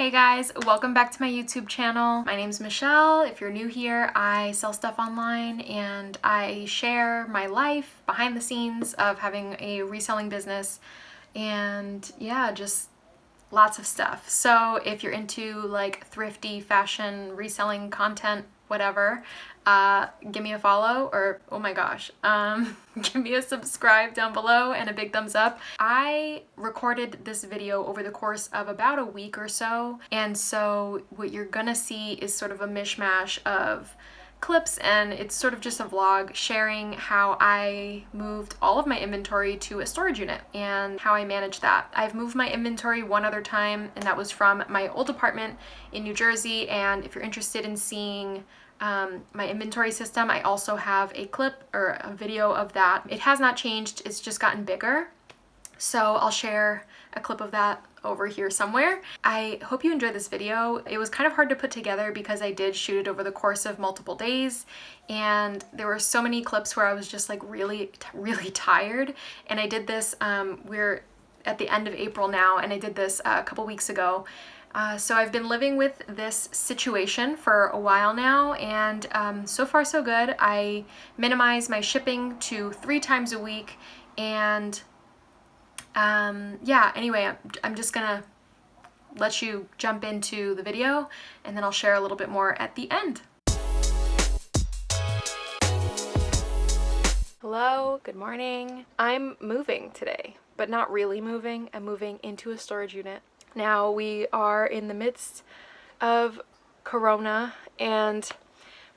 Hey guys, welcome back to my YouTube channel. My name's Michelle. If you're new here, I sell stuff online and I share my life behind the scenes of having a reselling business and yeah, just lots of stuff. So if you're into like thrifty fashion reselling content, whatever, give me a follow or oh my gosh, give me a subscribe down below and a big thumbs up. I recorded this video over the course of about a week or so, and so what you're gonna see is sort of a mishmash of clips, and it's sort of just a vlog sharing how I moved all of my inventory to a storage unit and how I manage that. I've moved my inventory one other time, and that was from my old apartment in New Jersey, and if you're interested in seeing my inventory system, I also have a clip or a video of that. It has not changed, it's just gotten bigger. So I'll share a clip of that over here somewhere. I hope you enjoyed this video. It was kind of hard to put together because I did shoot it over the course of multiple days, and there were so many clips where I was just like really tired. And I did this, we're at the end of April now, and I did this a couple weeks ago. So I've been living with this situation for a while now, and so far so good. I minimize my shipping to 3 times a week, and yeah, anyway, I'm just gonna let you jump into the video and then I'll share a little bit more at the end. Hello, good morning. I'm moving today, but not really moving. I'm moving into a storage unit. Now we are in the midst of Corona and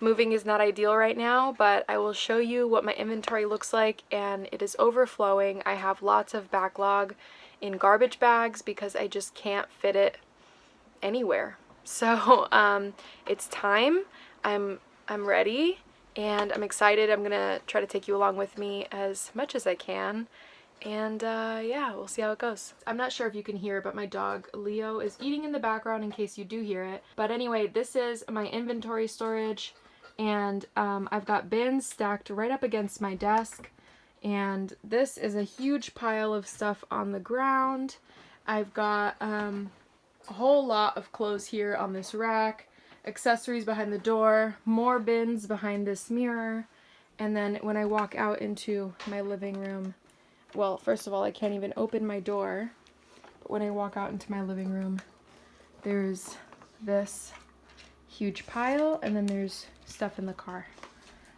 moving is not ideal right now, but I will show you what my inventory looks like, and it is overflowing. I have lots of backlog in garbage bags because I just can't fit it anywhere. So it's time. I'm ready and I'm excited. I'm gonna try to take you along with me as much as I can. And yeah, we'll see how it goes. I'm not sure if you can hear, but my dog Leo is eating in the background in case you do hear it. But anyway, this is my inventory storage, and I've got bins stacked right up against my desk, and this is a huge pile of stuff on the ground. I've got a whole lot of clothes here on this rack, accessories behind the door, more bins behind this mirror, and then when I walk out into my living room, well, first of all, I can't even open my door, but when I walk out into my living room, there's this huge pile, and then there's stuff in the car.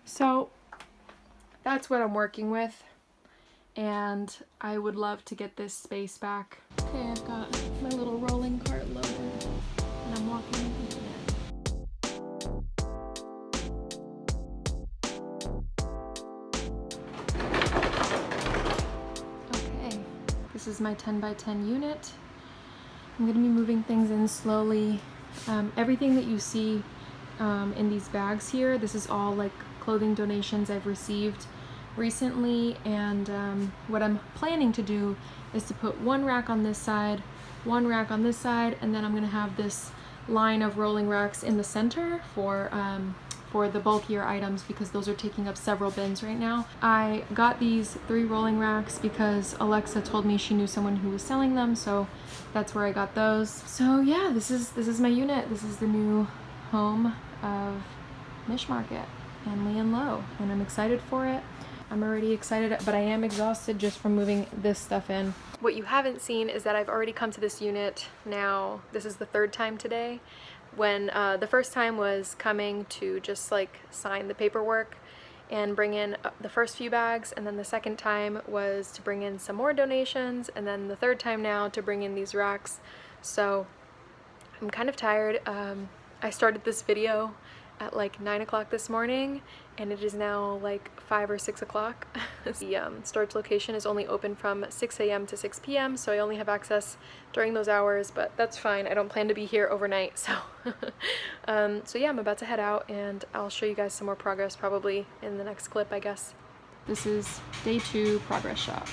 So that's what I'm working with, and I would love to get this space back. Okay, I've got my little rolling cart loaded, and I'm walking into it. This is my 10 by 10 unit. I'm going to be moving things in slowly. Everything that you see in these bags here, this is all like clothing donations I've received recently, and what I'm planning to do is to put one rack on this side, one rack on this side, and then I'm going to have this line of rolling racks in the center for the bulkier items, because those are taking up several bins right now. I got these 3 rolling racks because Alexa told me she knew someone who was selling them, so that's where I got those. So yeah, this is my unit. This is the new home of Mish Market and Lee and Low, and I'm excited for it. I'm already excited, but I am exhausted just from moving this stuff in. What you haven't seen is that I've already come to this unit now. This is the 3rd time today. When the first time was coming to just like sign the paperwork and bring in the first few bags, and then the second time was to bring in some more donations, and then the 3rd time now to bring in these racks. So I'm kind of tired. I started this video at like 9 o'clock this morning, and it is now like 5 or 6 o'clock. The storage location is only open from 6 a.m. to 6 p.m. so I only have access during those hours, but that's fine. I don't plan to be here overnight, so so yeah, I'm about to head out, and I'll show you guys some more progress probably in the next clip, I guess. This is day 2 progress shot.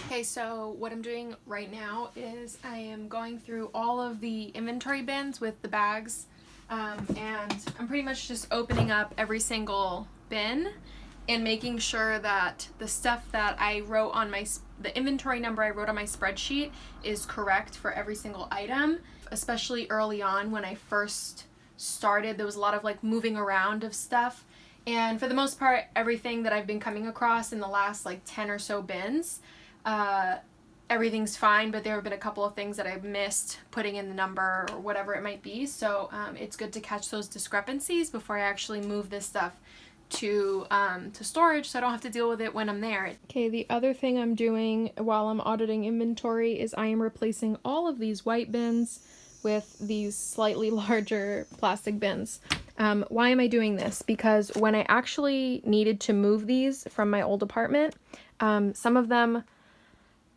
Okay, so what I'm doing right now is I am going through all of the inventory bins with the bags, and I'm pretty much just opening up every single bin and making sure that the stuff that I wrote on the inventory number I wrote on my spreadsheet is correct for every single item. especially early on when I first started. There was a lot of like moving around of stuff, and for the most part, everything that I've been coming across in the last like 10 or so bins, everything's fine, but there have been a couple of things that I've missed putting in the number or whatever it might be. So it's good to catch those discrepancies before I actually move this stuff to storage, so I don't have to deal with it when I'm there. Okay, the other thing I'm doing while I'm auditing inventory is I am replacing all of these white bins with these slightly larger plastic bins. Why am I doing this? Because when I actually needed to move these from my old apartment, some of them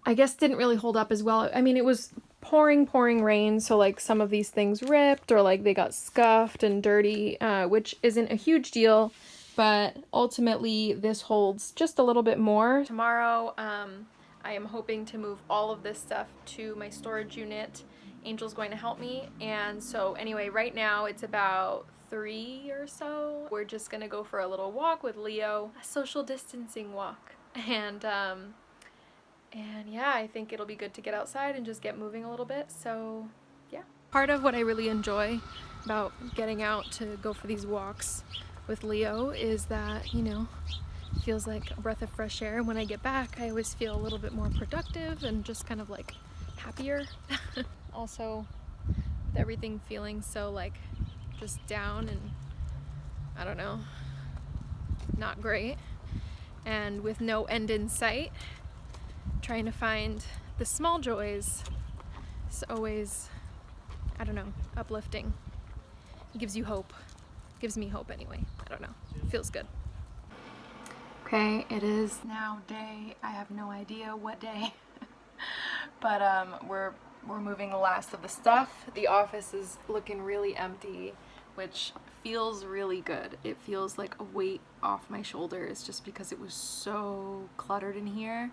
I guess didn't really hold up as well. I mean, it was pouring rain, so like some of these things ripped or like they got scuffed and dirty, which isn't a huge deal. But ultimately this holds just a little bit more. Tomorrow, I am hoping to move all of this stuff to my storage unit. Angel's going to help me. And so anyway, right now it's about 3 or so. We're just gonna go for a little walk with Leo, a social distancing walk. And yeah, I think it'll be good to get outside and just get moving a little bit. So yeah. Part of what I really enjoy about getting out to go for these walks with Leo is that, you know, it feels like a breath of fresh air. When I get back, I always feel a little bit more productive and just kind of like happier. Also, with everything feeling so like just down and I don't know, not great, and with no end in sight, trying to find the small joys is always, I don't know, uplifting. It gives you hope. Gives me hope anyway. I don't know. It feels good. Okay, it is now day. I have no idea what day. But we're moving the last of the stuff. The office is looking really empty, which feels really good. It feels like a weight off my shoulders just because it was so cluttered in here.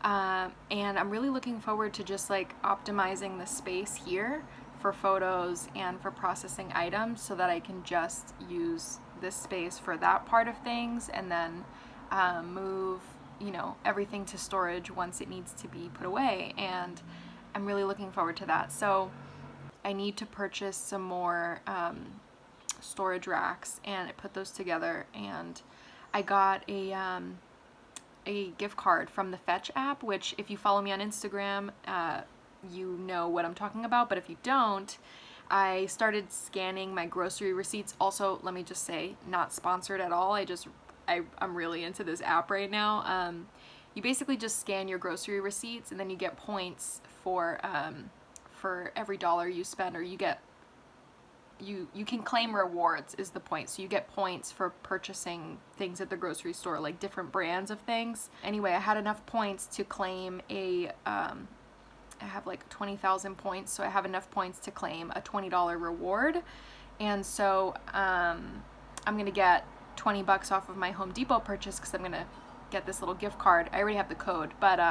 And I'm really looking forward to just like optimizing the space here for photos and for processing items so that I can just use this space for that part of things and then move, you know, everything to storage once it needs to be put away. And I'm really looking forward to that. So I need to purchase some more storage racks and put those together. And I got a gift card from the Fetch app, which if you follow me on Instagram, you know what I'm talking about, but if you don't, I started scanning my grocery receipts. Also, let me just say, not sponsored at all. I'm really into this app right now. You basically just scan your grocery receipts and then you get points for every dollar you spend, or you can claim rewards is the point. So you get points for purchasing things at the grocery store, like different brands of things. Anyway, I had enough points to claim I have like 20,000 points, so I have enough points to claim a $20 reward. And so I'm gonna get 20 bucks off of my Home Depot purchase because I'm gonna get this little gift card. I already have the code, but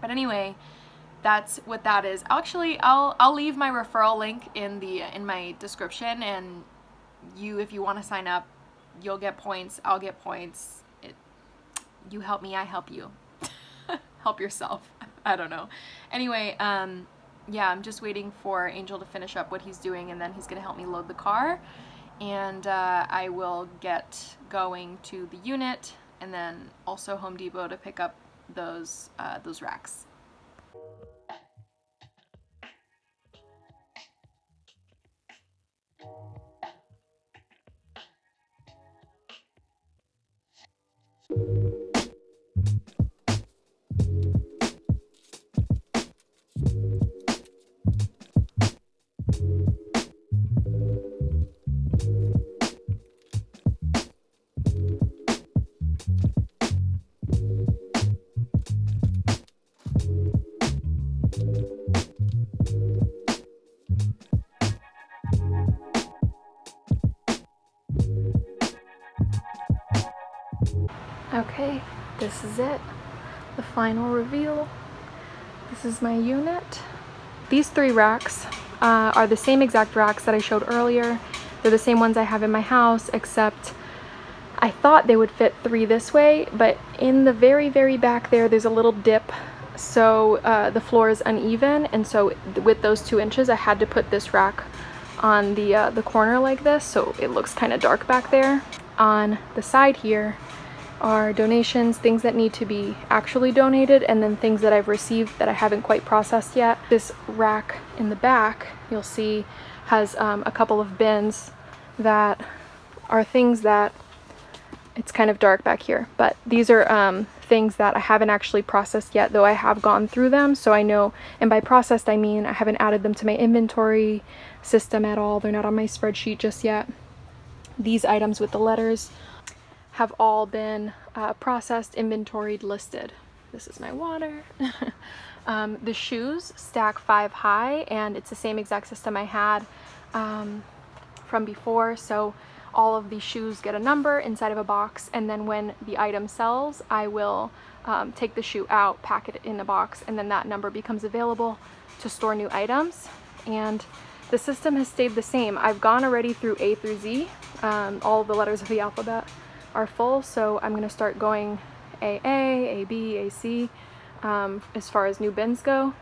anyway, that's what that is. Actually, I'll leave my referral link in my description, and if you want to sign up, you'll get points. I'll get points. You help me, I help you. Help yourself. I don't know. Anyway, yeah, I'm just waiting for Angel to finish up what he's doing, and then he's gonna help me load the car, and I will get going to the unit, and then also Home Depot to pick up those racks. Okay, this is it. The final reveal. This is my unit. These 3 racks are the same exact racks that I showed earlier. They're the same ones I have in my house, except I thought they would fit 3 this way, but in the very, very back there's a little dip So the floor is uneven, and so with those 2 inches I had to put this rack on the corner like this, so it looks kind of dark back there. On the side here are donations, things that need to be actually donated, and then things that I've received that I haven't quite processed yet. This rack in the back, you'll see, has a couple of bins that are things that, it's kind of dark back here, but these are things that I haven't actually processed yet, though I have gone through them, so I know. And by processed I mean I haven't added them to my inventory system at all. They're not on my spreadsheet just yet. These items with the letters have all been processed, inventoried, listed. This is my water. The shoes stack 5 high, and it's the same exact system I had from before. So all of these shoes get a number inside of a box, and then when the item sells, I will take the shoe out, pack it in a box, and then that number becomes available to store new items. And the system has stayed the same. I've gone already through A through Z. All of the letters of the alphabet are full, so I'm going to start going AA, AB, AC as far as new bins go.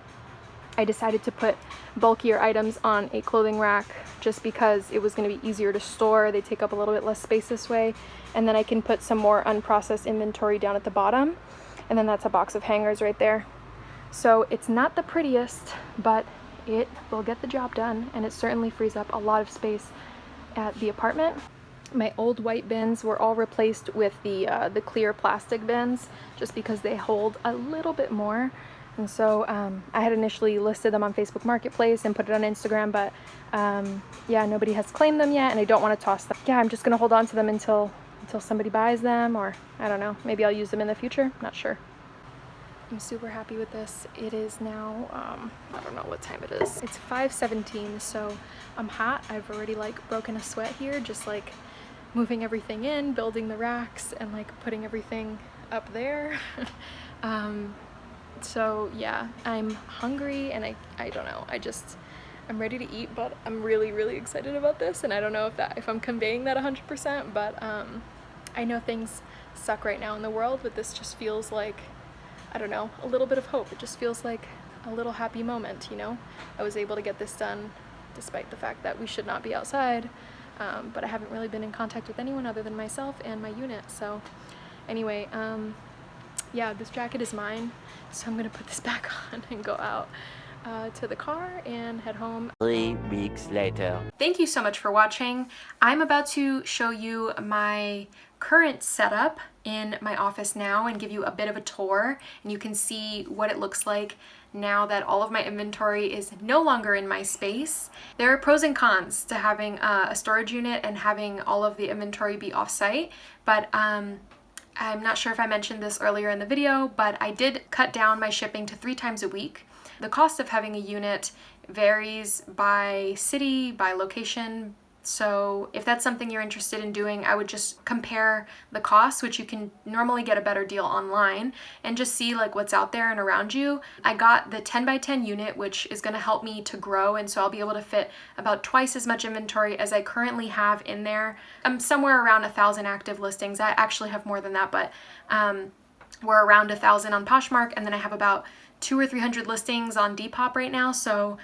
I decided to put bulkier items on a clothing rack just because it was going to be easier to store. They take up a little bit less space this way, and then I can put some more unprocessed inventory down at the bottom, and then that's a box of hangers right there. So it's not the prettiest, but it will get the job done, and it certainly frees up a lot of space at the apartment. My old white bins were all replaced with the clear plastic bins just because they hold a little bit more. And so I had initially listed them on Facebook Marketplace and put it on Instagram, but yeah, nobody has claimed them yet, and I don't want to toss them. Yeah, I'm just gonna hold on to them until somebody buys them, or I don't know, maybe I'll use them in the future, not sure. I'm super happy with this. It is now, I don't know what time it is. It's 5:17, so I'm hot. I've already like broken a sweat here, just like moving everything in, building the racks, and like putting everything up there. So yeah, I'm hungry, and I don't know, I'm ready to eat, but I'm really excited about this, and I don't know if I'm conveying that 100%, but I know things suck right now in the world, but this just feels like, I don't know, a little bit of hope. It just feels like a little happy moment, you know? I was able to get this done despite the fact that we should not be outside, but I haven't really been in contact with anyone other than myself and my unit. So anyway, yeah, this jacket is mine, so I'm gonna put this back on and go out to the car and head home. 3 weeks later. Thank you so much for watching. I'm about to show you my current setup in my office now and give you a bit of a tour, and you can see what it looks like now that all of my inventory is no longer in my space. There are pros and cons to having a storage unit and having all of the inventory be off-site, but I'm not sure if I mentioned this earlier in the video, but I did cut down my shipping to 3 times a week. The cost of having a unit varies by city, by location, so if that's something you're interested in doing, I would just compare the costs, which you can normally get a better deal online, and just see like what's out there and around you. I got the 10 by 10 unit, which is going to help me to grow, and so I'll be able to fit about twice as much inventory as I currently have in there. I'm somewhere around 1,000 active listings. I actually have more than that, but we're around 1,000 on Poshmark, and then I have about 200 or 300 listings on Depop right now. So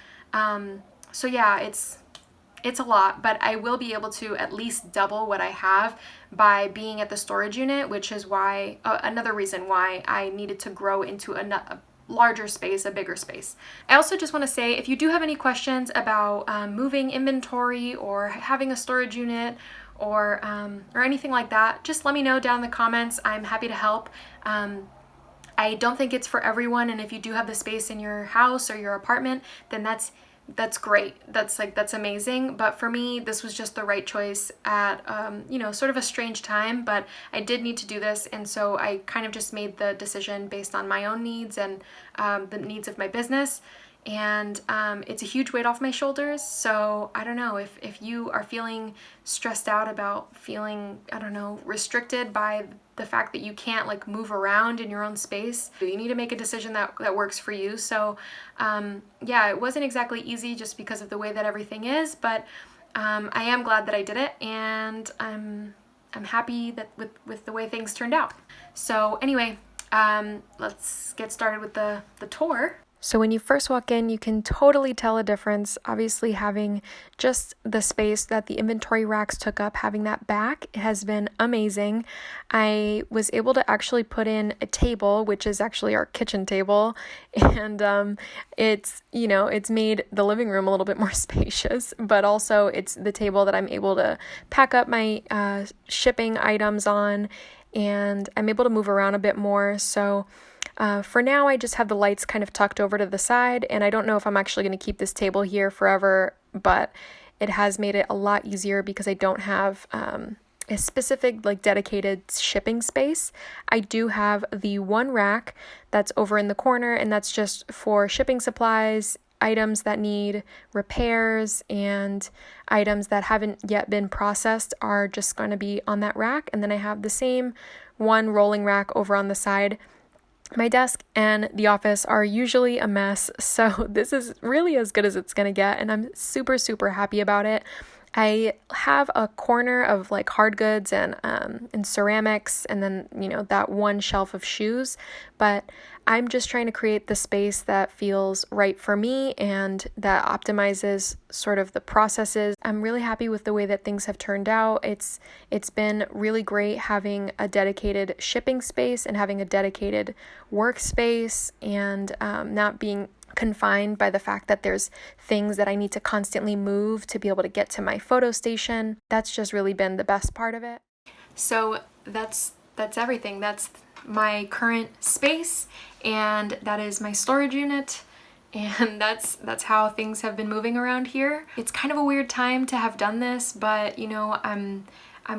yeah, it's a lot, but I will be able to at least double what I have by being at the storage unit, which is why another reason why I needed to grow into a larger space, a bigger space. I also just want to say, if you do have any questions about moving inventory or having a storage unit or anything like that, just let me know down in the comments. I'm happy to help. I don't think it's for everyone, and if you do have the space in your house or your apartment, then that's great. That's amazing. But for me, this was just the right choice at, you know, sort of a strange time, but I did need to do this. And so I kind of just made the decision based on my own needs and the needs of my business. And it's a huge weight off my shoulders. So I don't know, if you are feeling stressed out about feeling, I don't know, restricted by the fact that you can't like move around in your own space, you need to make a decision that works for you. So yeah, it wasn't exactly easy just because of the way that everything is, but I am glad that I did it, and I'm happy that with the way things turned out. So anyway, let's get started with the tour. So when you first walk in, you can totally tell a difference. Obviously, having just the space that the inventory racks took up, having that back has been amazing. I was able to actually put in a table, which is actually our kitchen table, and it's made the living room a little bit more spacious, but also it's the table that I'm able to pack up my shipping items on, and I'm able to move around a bit more. So for now, I just have the lights kind of tucked over to the side, and I don't know if I'm actually going to keep this table here forever, but it has made it a lot easier because I don't have a specific dedicated shipping space. I do have the one rack that's over in the corner, and that's just for shipping supplies, items that need repairs, and items that haven't yet been processed are just going to be on that rack. And then I have the same one rolling rack over on the side. My desk and the office are usually a mess, so this is really as good as it's going to get, and I'm super, super happy about it. I have a corner of hard goods and ceramics, and then that one shelf of shoes, but I'm just trying to create the space that feels right for me and that optimizes sort of the processes. I'm really happy with the way that things have turned out. It's been really great having a dedicated shipping space and having a dedicated workspace, and not being confined by the fact that there's things that I need to constantly move to be able to get to my photo station. That's just really been the best part of it. So that's everything. That's my current space, and that is my storage unit, and that's how things have been moving around here. It's kind of a weird time to have done this, but I'm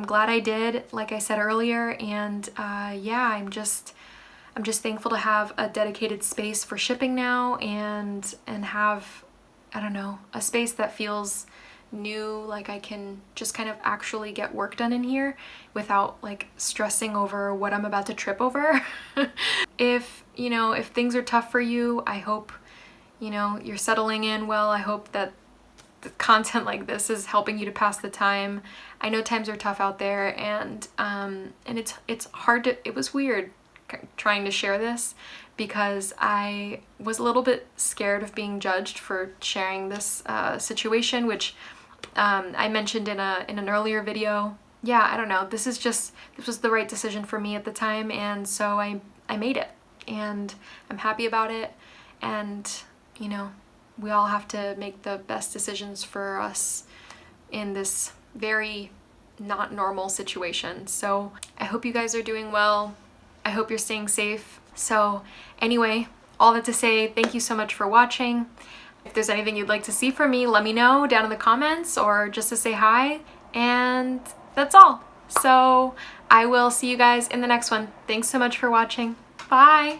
glad I did, like I said earlier, and I'm just thankful to have a dedicated space for shipping now, and have, I don't know, a space that feels new, like I can just kind of actually get work done in here without stressing over what I'm about to trip over. If things are tough for you, I hope you're settling in well. I hope that the content like this is helping you to pass the time. I know times are tough out there, and it's hard to, it was weird trying to share this because I was a little bit scared of being judged for sharing this situation, which I mentioned in an earlier video. Yeah, I don't know. This was the right decision for me at the time, and so I made it, and I'm happy about it. And we all have to make the best decisions for us in this very not normal situation. So I hope you guys are doing well. I hope you're staying safe. So anyway, all that to say, thank you so much for watching. If there's anything you'd like to see from me, let me know down in the comments, or just to say hi. And that's all. So I will see you guys in the next one. Thanks so much for watching. Bye.